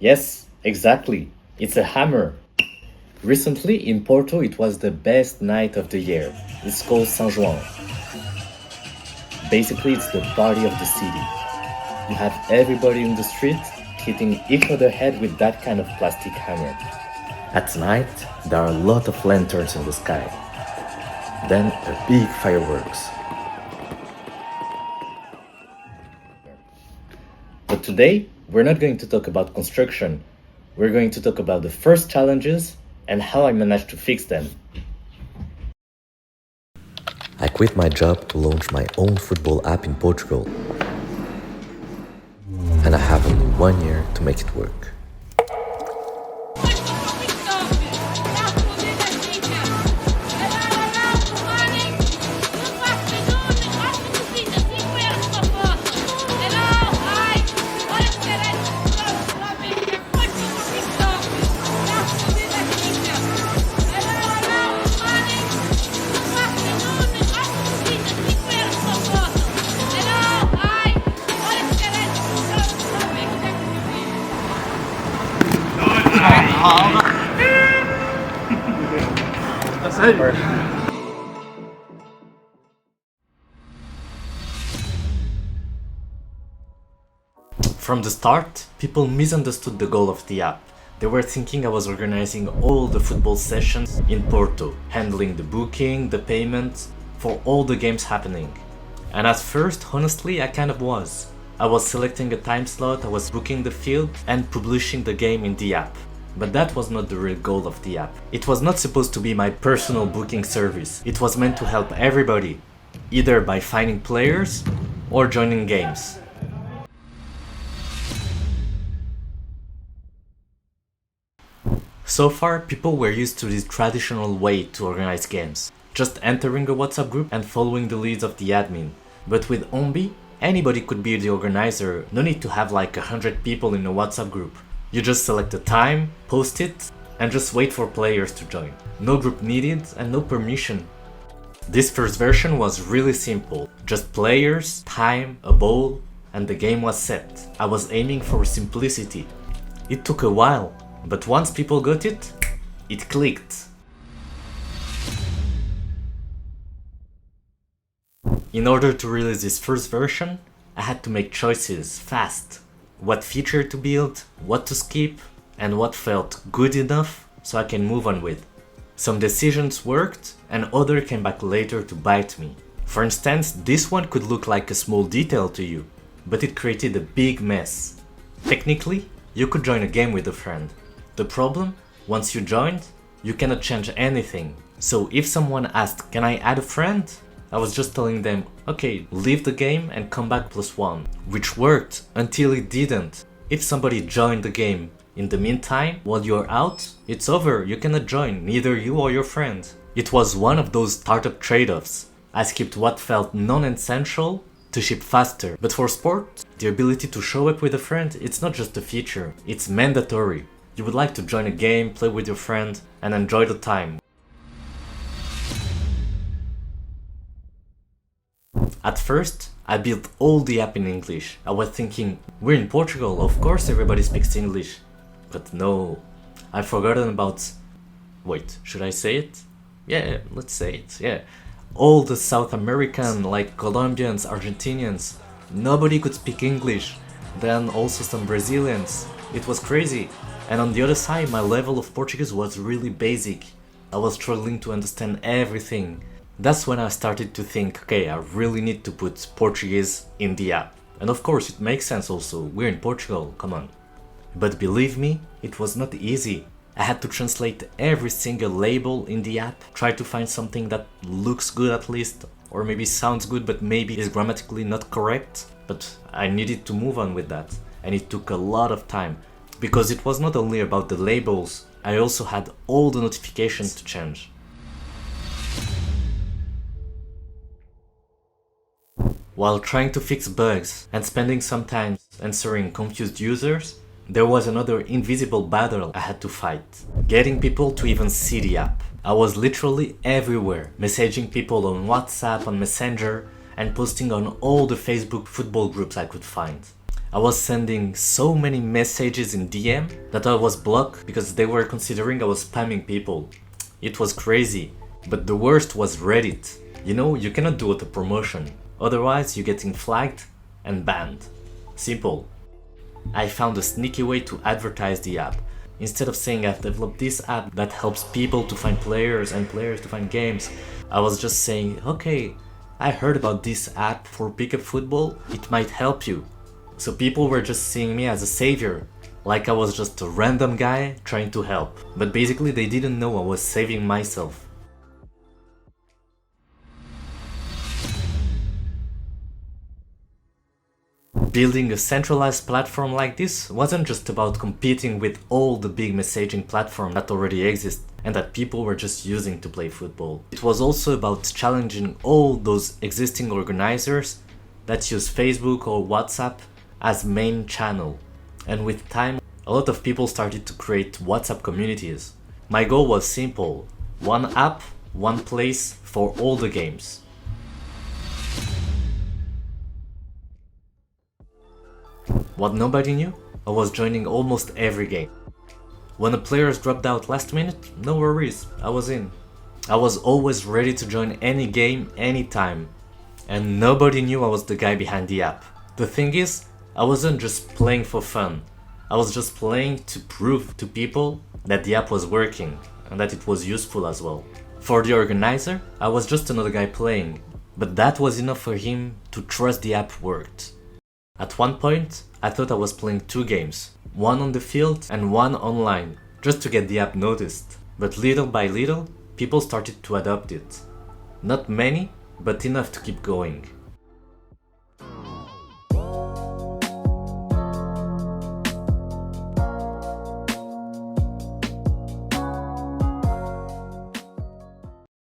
Yes, exactly. It's a hammer. Recently in Porto, it was the best night of the year. It's called San João. Basically, it's the party of the city. You have everybody in the street hitting each other head with that kind of plastic hammer. At night, there are a lot of lanterns in the sky. Then a big fireworks. But today, we're not going to talk about construction. We're going to talk about the first challenges and how I managed to fix them. I quit my job to launch my own football app in Portugal. And I have only 1 year to make it work. From the start, people misunderstood the goal of the app. They were thinking I was organizing all the football sessions in Porto, handling the booking, the payment, for all the games happening. And at first, honestly, I kind of was. I was selecting a time slot, I was booking the field, and publishing the game in the app. But that was not the real goal of the app. It was not supposed to be my personal booking service. It was meant to help everybody, either by finding players or joining games. So far, people were used to this traditional way to organize games, just entering a WhatsApp group and following the leads of the admin. But with Ombi, anybody could be the organizer, no need to have like 100 people in a WhatsApp group. You just select a time, post it, and just wait for players to join. No group needed and no permission. This first version was really simple, just players, time, a ball, and the game was set. I was aiming for simplicity. It took a while, but once people got it, it clicked. In order to release this first version, I had to make choices fast. What feature to build, what to skip, and what felt good enough so I can move on with. Some decisions worked and others came back later to bite me. For instance, this one could look like a small detail to you, but it created a big mess. Technically, you could join a game with a friend. The problem, once you joined, you cannot change anything. So if someone asked, "Can I add a friend?" I was just telling them, okay, leave the game and come back +1, which worked until it didn't. If somebody joined the game in the meantime, while you're out, it's over, you cannot join, neither you or your friend. It was one of those startup trade-offs. I skipped what felt non-essential to ship faster. But for sport, the ability to show up with a friend, it's not just a feature, it's mandatory. You would like to join a game, play with your friend, and enjoy the time. At first, I built all the app in English. I was thinking, we're in Portugal, of course everybody speaks English. But no, I've forgotten about... Wait, should I say it? Yeah, let's say it, yeah. All the South American, like Colombians, Argentinians, nobody could speak English. Then also some Brazilians. It was crazy. And on the other side, my level of Portuguese was really basic. I was struggling to understand everything. That's when I started to think, okay, I really need to put Portuguese in the app. And of course, it makes sense also, we're in Portugal, come on. But believe me, it was not easy. I had to translate every single label in the app, try to find something that looks good at least, or maybe sounds good but maybe is grammatically not correct. But I needed to move on with that, and it took a lot of time. Because it was not only about the labels, I also had all the notifications to change. While trying to fix bugs and spending some time answering confused users, there was another invisible battle I had to fight. Getting people to even see the app. I was literally everywhere, messaging people on WhatsApp, on Messenger, and posting on all the Facebook football groups I could find. I was sending so many messages in DM that I was blocked because they were considering I was spamming people. It was crazy. But the worst was Reddit. You know, you cannot do auto promotion. Otherwise, you're getting flagged and banned. Simple. I found a sneaky way to advertise the app. Instead of saying I've developed this app that helps people to find players and players to find games, I was just saying, okay, I heard about this app for pickup football, it might help you. So people were just seeing me as a savior, like I was just a random guy trying to help. But basically they didn't know I was saving myself. Building a centralized platform like this wasn't just about competing with all the big messaging platforms that already exist and that people were just using to play football. It was also about challenging all those existing organizers that use Facebook or WhatsApp as main channel. And with time, a lot of people started to create WhatsApp communities. My goal was simple: one app, one place for all the games. What nobody knew? I was joining almost every game. When the players dropped out last minute, no worries, I was in. I was always ready to join any game, anytime. And nobody knew I was the guy behind the app. The thing is, I wasn't just playing for fun. I was just playing to prove to people that the app was working and that it was useful as well. For the organizer, I was just another guy playing, but that was enough for him to trust the app worked. At one point, I thought I was playing 2 games, one on the field and one online, just to get the app noticed. But little by little, people started to adopt it. Not many, but enough to keep going.